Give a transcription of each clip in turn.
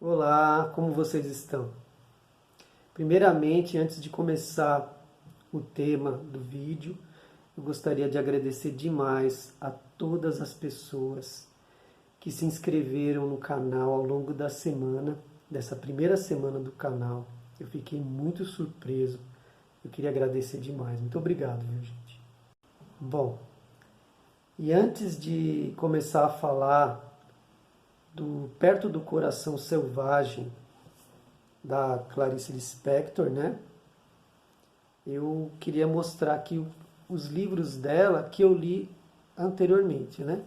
Olá, como vocês estão? Primeiramente, antes de começar o tema do vídeo, eu gostaria de agradecer demais a todas as pessoas que se inscreveram no canal ao longo da semana, dessa primeira semana do canal. Eu fiquei muito surpreso, eu queria agradecer demais. Muito obrigado, viu, gente? Bom, e antes de começar a falar do Perto do Coração Selvagem, da Clarice Lispector, né? Eu queria mostrar aqui os livros dela que eu li anteriormente, né?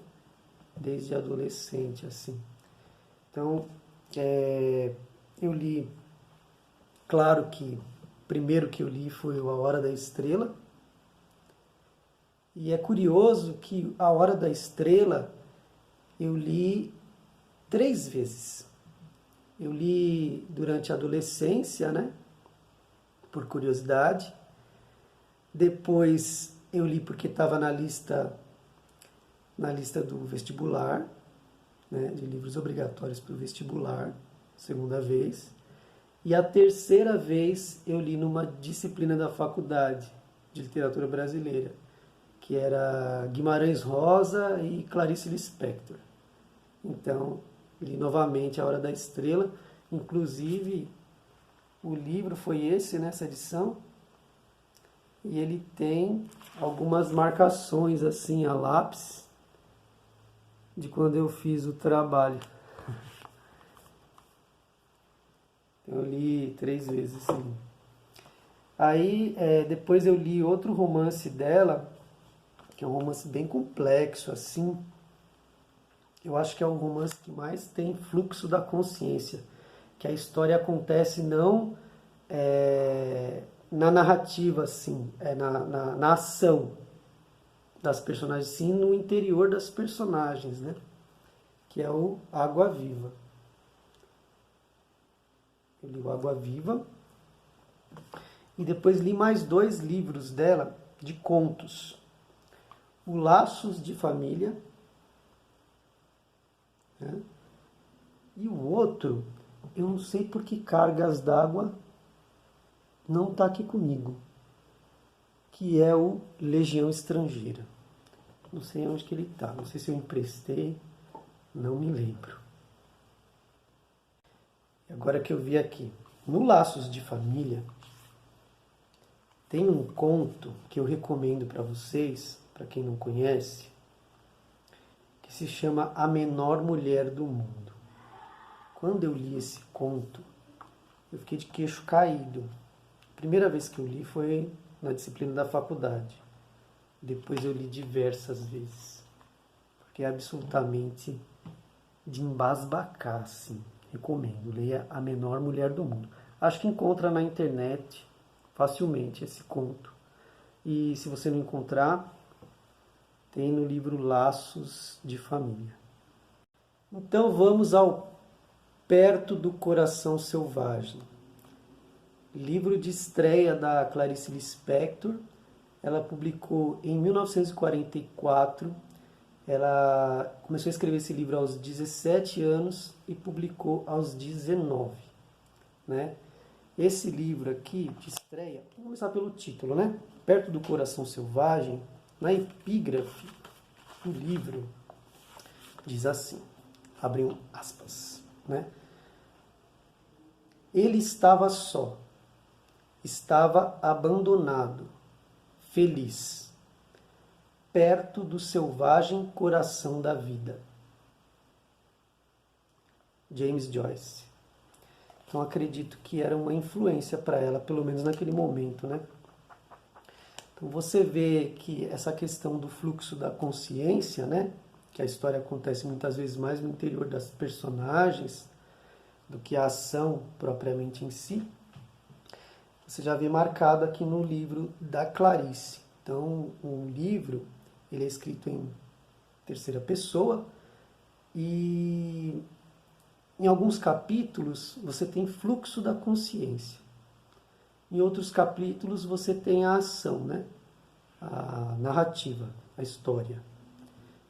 Desde adolescente, assim. Então, eu li, claro que o primeiro que eu li foi A Hora da Estrela. E é curioso que A Hora da Estrela eu li 3 vezes. Eu li durante a adolescência, né? Por curiosidade. Depois eu li porque estava na lista do vestibular, né? De livros obrigatórios para o vestibular, segunda vez. E a terceira vez eu li numa disciplina da faculdade de literatura brasileira, que era Guimarães Rosa e Clarice Lispector. Então, li novamente A Hora da Estrela, inclusive o livro foi esse, nessa edição, e ele tem algumas marcações assim a lápis de quando eu fiz o trabalho. Eu li 3 vezes, sim. Aí, depois eu li outro romance dela, que é um romance bem complexo, assim. Eu acho que é o romance que mais tem fluxo da consciência, que a história acontece não na narrativa, assim, na ação das personagens, sim no interior das personagens, né? Que é o Água Viva. Eu li o Água Viva e depois li mais 2 livros dela de contos. O Laços de Família, né? E o outro, eu não sei por que cargas d'água não está aqui comigo, que é o Legião Estrangeira. Não sei onde que ele está, não sei se eu emprestei, não me lembro. Agora que eu vi aqui, no Laços de Família, tem um conto que eu recomendo para vocês, para quem não conhece, que se chama A Menor Mulher do Mundo. Quando eu li esse conto, eu fiquei de queixo caído. A primeira vez que eu li foi na disciplina da faculdade. Depois eu li diversas vezes. Porque é absolutamente de embasbacar, assim. Recomendo, leia A Menor Mulher do Mundo. Acho que encontra na internet facilmente esse conto. E se você não encontrar, tem no livro Laços de Família. Então vamos ao Perto do Coração Selvagem. Livro de estreia da Clarice Lispector. Ela publicou em 1944. Ela começou a escrever esse livro aos 17 anos e publicou aos 19. Né? Esse livro aqui, de estreia, vamos começar pelo título, né? Perto do Coração Selvagem, na epígrafe do livro, diz assim, abre aspas, né? Ele estava só, estava abandonado, feliz, perto do selvagem coração da vida. James Joyce. Então acredito que era uma influência para ela, pelo menos naquele momento, né? Então você vê que essa questão do fluxo da consciência, né? Que a história acontece muitas vezes mais no interior das personagens do que a ação propriamente em si. Você já vê marcado aqui no livro da Clarice. Então, o livro ele é escrito em terceira pessoa e em alguns capítulos você tem fluxo da consciência. Em outros capítulos você tem a ação, né? A narrativa, a história.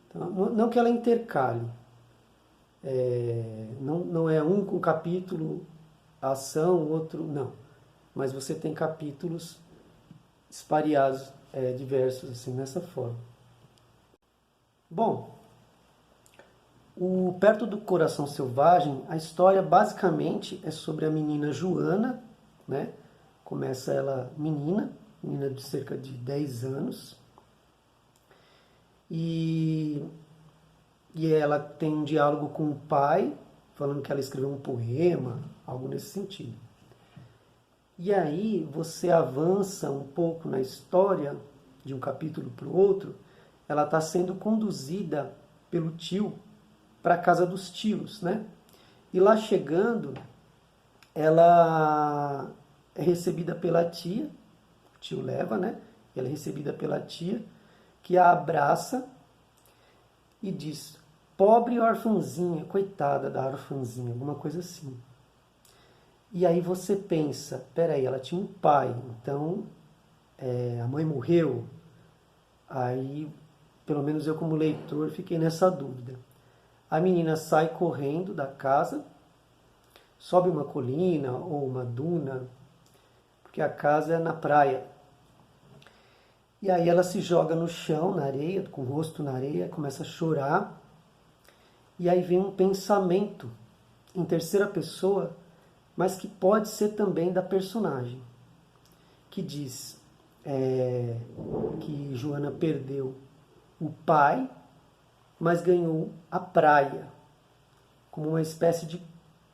Então, não que ela intercale. Não é um com capítulo, ação, outro, não. Mas você tem capítulos espalhados, diversos, assim, nessa forma. Bom, Perto do Coração Selvagem, a história basicamente é sobre a menina Joana, né? Começa ela menina de cerca de 10 anos, e ela tem um diálogo com o pai, falando que ela escreveu um poema, algo nesse sentido. E aí você avança um pouco na história, de um capítulo para o outro, ela está sendo conduzida pelo tio para a casa dos tios, né? E lá chegando, ela é recebida pela tia, o tio leva, né? Ela é recebida pela tia, que a abraça e diz: pobre orfanzinha, coitada da orfanzinha, alguma coisa assim. E aí você pensa, peraí, ela tinha um pai, então a mãe morreu. Aí, pelo menos eu como leitor, fiquei nessa dúvida. A menina sai correndo da casa, sobe uma colina ou uma duna, porque a casa é na praia. E aí ela se joga no chão, na areia, com o rosto na areia, começa a chorar. E aí vem um pensamento em terceira pessoa, mas que pode ser também da personagem, que diz que Joana perdeu o pai, mas ganhou a praia, como uma espécie de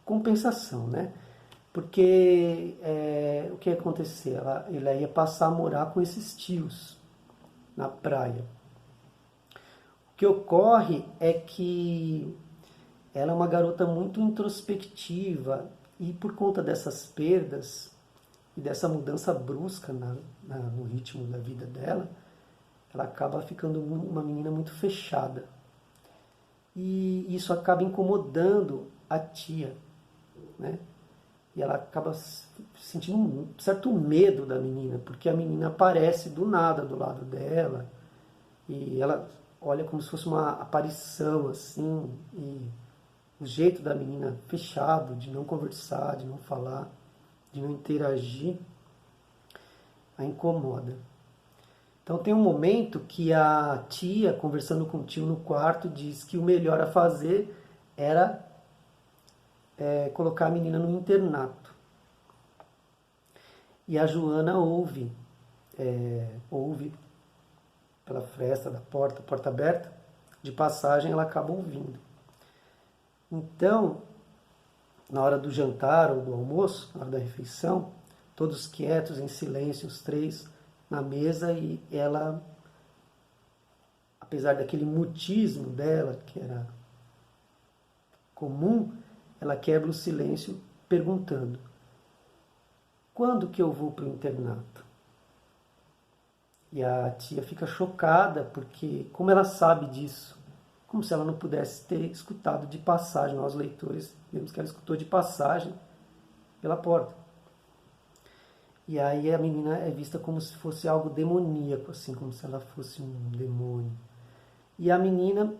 compensação, né? Porque o que ia acontecer? Ela ia passar a morar com esses tios na praia. O que ocorre é que ela é uma garota muito introspectiva e por conta dessas perdas e dessa mudança brusca no ritmo da vida dela, ela acaba ficando uma menina muito fechada. E isso acaba incomodando a tia, né? E ela acaba sentindo um certo medo da menina, porque a menina aparece do nada do lado dela, e ela olha como se fosse uma aparição, assim, e o jeito da menina fechado, de não conversar, de não falar, de não interagir, a incomoda. Então tem um momento que a tia, conversando com o tio no quarto, diz que o melhor a fazer era colocar a menina no internato. E a Joana ouve pela fresta da porta aberta, de passagem ela acaba ouvindo. Então, na hora do jantar ou do almoço, na hora da refeição, todos quietos, em silêncio, os três na mesa, e ela, apesar daquele mutismo dela, que era comum, ela quebra o silêncio perguntando: quando que eu vou para o internato? E a tia fica chocada, porque como ela sabe disso? Como se ela não pudesse ter escutado de passagem. Nós, leitores, vemos que ela escutou de passagem pela porta. E aí a menina é vista como se fosse algo demoníaco, assim, como se ela fosse um demônio. E a menina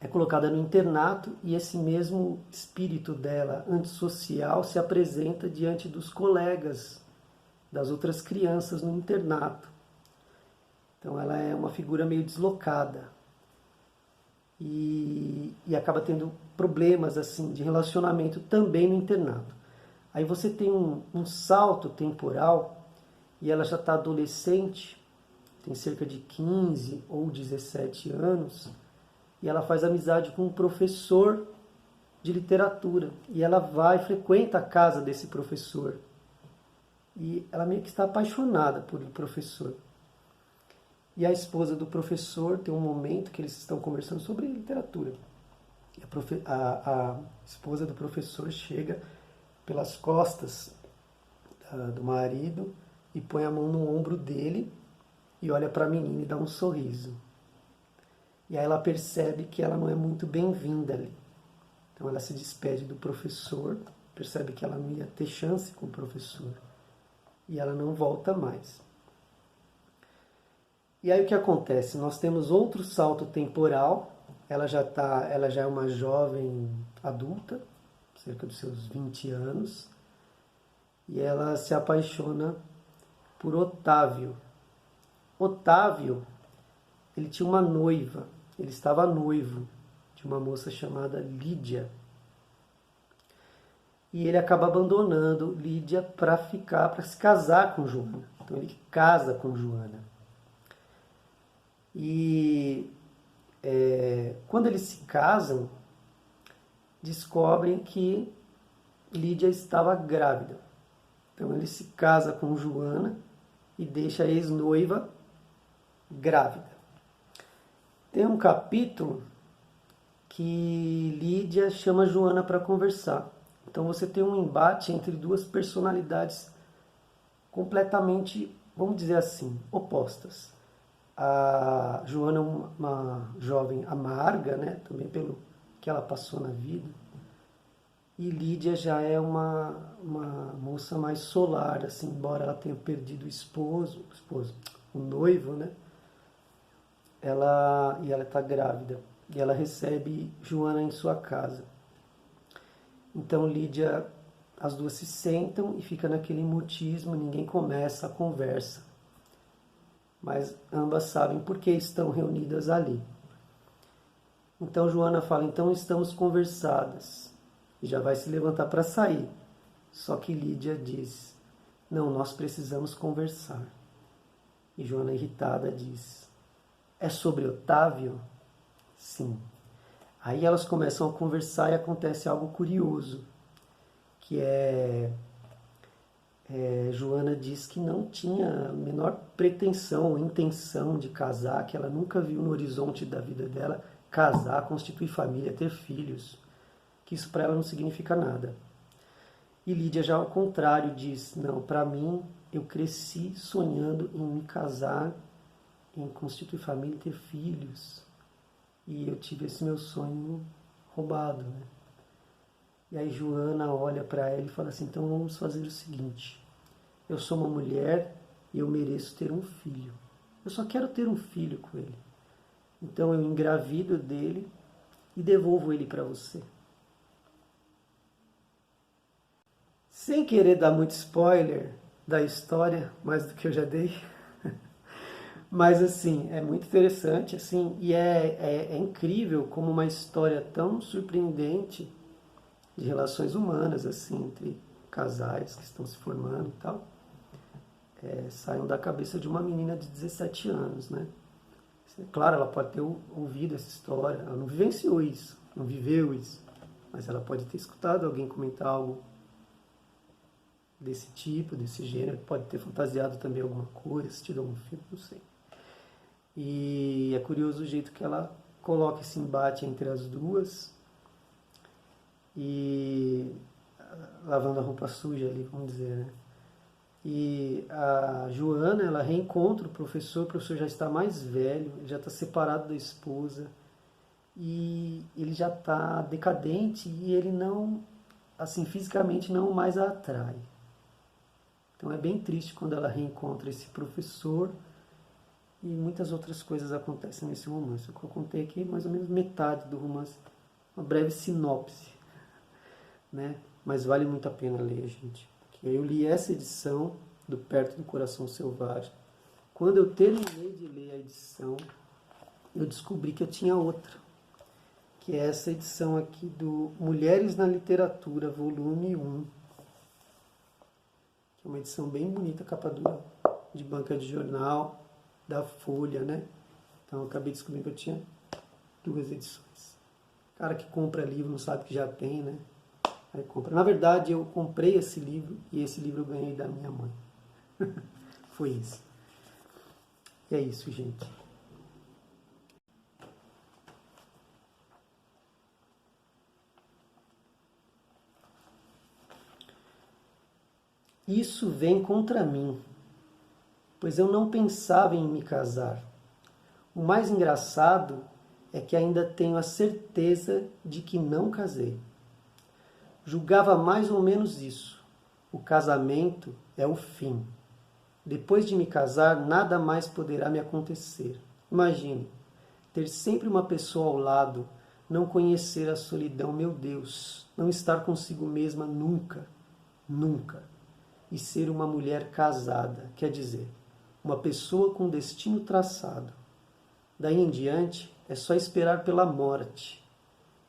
é colocada no internato, e esse mesmo espírito dela, antissocial, se apresenta diante dos colegas, das outras crianças no internato. Então ela é uma figura meio deslocada. E acaba tendo problemas assim de relacionamento também no internato. Aí você tem um salto temporal, e ela já está adolescente, tem cerca de 15 ou 17 anos, e ela faz amizade com um professor de literatura. E ela frequenta a casa desse professor. E ela meio que está apaixonada por um professor. E a esposa do professor tem um momento que eles estão conversando sobre literatura. E a esposa do professor chega pelas costas do marido e põe a mão no ombro dele e olha para a menina e dá um sorriso. E aí ela percebe que ela não é muito bem-vinda ali. Então ela se despede do professor, percebe que ela não ia ter chance com o professor. E ela não volta mais. E aí o que acontece? Nós temos outro salto temporal, ela já é uma jovem adulta, cerca dos seus 20 anos, e ela se apaixona por Otávio. Otávio, ele tinha uma noiva, ele estava noivo de uma moça chamada Lídia. E ele acaba abandonando Lídia para se casar com Joana. Então ele casa com Joana. E quando eles se casam, descobrem que Lídia estava grávida. Então ele se casa com Joana e deixa a ex-noiva grávida. Tem um capítulo que Lídia chama Joana para conversar. Então você tem um embate entre duas personalidades completamente, vamos dizer assim, opostas. A Joana é uma jovem amarga, né, também pelo que ela passou na vida. E Lídia já é uma moça mais solar, assim, embora ela tenha perdido o noivo, né? Ela está grávida. E ela recebe Joana em sua casa. Então Lídia, as duas se sentam e fica naquele mutismo, ninguém começa a conversa. Mas ambas sabem por que estão reunidas ali. Então Joana fala, então estamos conversadas. E já vai se levantar para sair. Só que Lídia diz, não, nós precisamos conversar. E Joana, irritada, diz, é sobre Otávio? Sim. Aí elas começam a conversar e acontece algo curioso, que Joana diz que não tinha a menor pretensão ou intenção de casar, que ela nunca viu no horizonte da vida dela casar, constituir família, ter filhos, que isso para ela não significa nada. E Lídia já ao contrário diz, não, para mim eu cresci sonhando em me casar, em constituir família e ter filhos. E eu tive esse meu sonho roubado, né? E aí Joana olha para ela e fala assim, então vamos fazer o seguinte, eu sou uma mulher e eu mereço ter um filho. Eu só quero ter um filho com ele. Então eu engravido dele e devolvo ele para você. Sem querer dar muito spoiler da história, mais do que eu já dei, mas assim, é muito interessante, assim, e é incrível como uma história tão surpreendente de relações humanas, assim, entre casais que estão se formando e tal, saiam da cabeça de uma menina de 17 anos, né? Claro, ela pode ter ouvido essa história, ela não vivenciou isso, não viveu isso, mas ela pode ter escutado alguém comentar algo desse tipo, desse gênero, pode ter fantasiado também alguma coisa, assistido algum filme, não sei. E é curioso o jeito que ela coloca esse embate entre as duas e lavando a roupa suja ali, vamos dizer, né? E a Joana, ela reencontra o professor já está mais velho, já está separado da esposa e ele já está decadente e ele não, assim, fisicamente não mais a atrai. Então é bem triste quando ela reencontra esse professor e muitas outras coisas acontecem nesse romance. Eu contei aqui mais ou menos metade do romance, uma breve sinopse, né? Mas vale muito a pena ler, gente. Eu li essa edição do Perto do Coração Selvagem. Quando eu terminei de ler a edição, eu descobri que eu tinha outra, que é essa edição aqui do Mulheres na Literatura, volume 1. Que é uma edição bem bonita, capa dura, de banca de jornal, da Folha, né? Então eu acabei descobrindo que eu tinha 2 edições. O cara que compra livro não sabe que já tem, né? Aí compra. Na verdade, eu comprei esse livro e esse livro eu ganhei da minha mãe. Foi isso. E é isso, gente. Isso vem contra mim, pois eu não pensava em me casar. O mais engraçado é que ainda tenho a certeza de que não casei. Julgava mais ou menos isso. O casamento é o fim. Depois de me casar, nada mais poderá me acontecer. Imagine, ter sempre uma pessoa ao lado, não conhecer a solidão, meu Deus, não estar consigo mesma nunca, nunca. E ser uma mulher casada, quer dizer, uma pessoa com destino traçado. Daí em diante, é só esperar pela morte.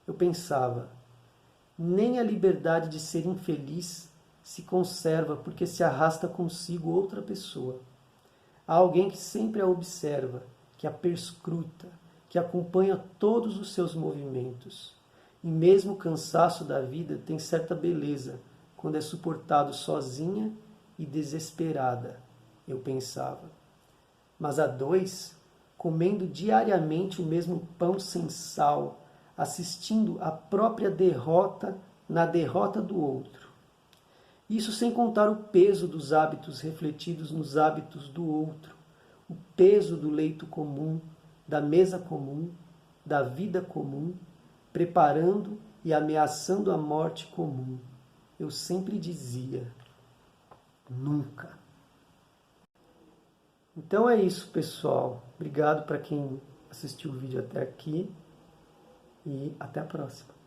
Eu pensava, nem a liberdade de ser infeliz se conserva porque se arrasta consigo outra pessoa. Há alguém que sempre a observa, que a perscruta, que acompanha todos os seus movimentos. E mesmo o cansaço da vida tem certa beleza quando é suportado sozinha e desesperada, eu pensava. Mas a dois, comendo diariamente o mesmo pão sem sal, assistindo à própria derrota na derrota do outro. Isso sem contar o peso dos hábitos refletidos nos hábitos do outro, o peso do leito comum, da mesa comum, da vida comum, preparando e ameaçando a morte comum. Eu sempre dizia, nunca. Então é isso, pessoal. Obrigado para quem assistiu o vídeo até aqui e até a próxima.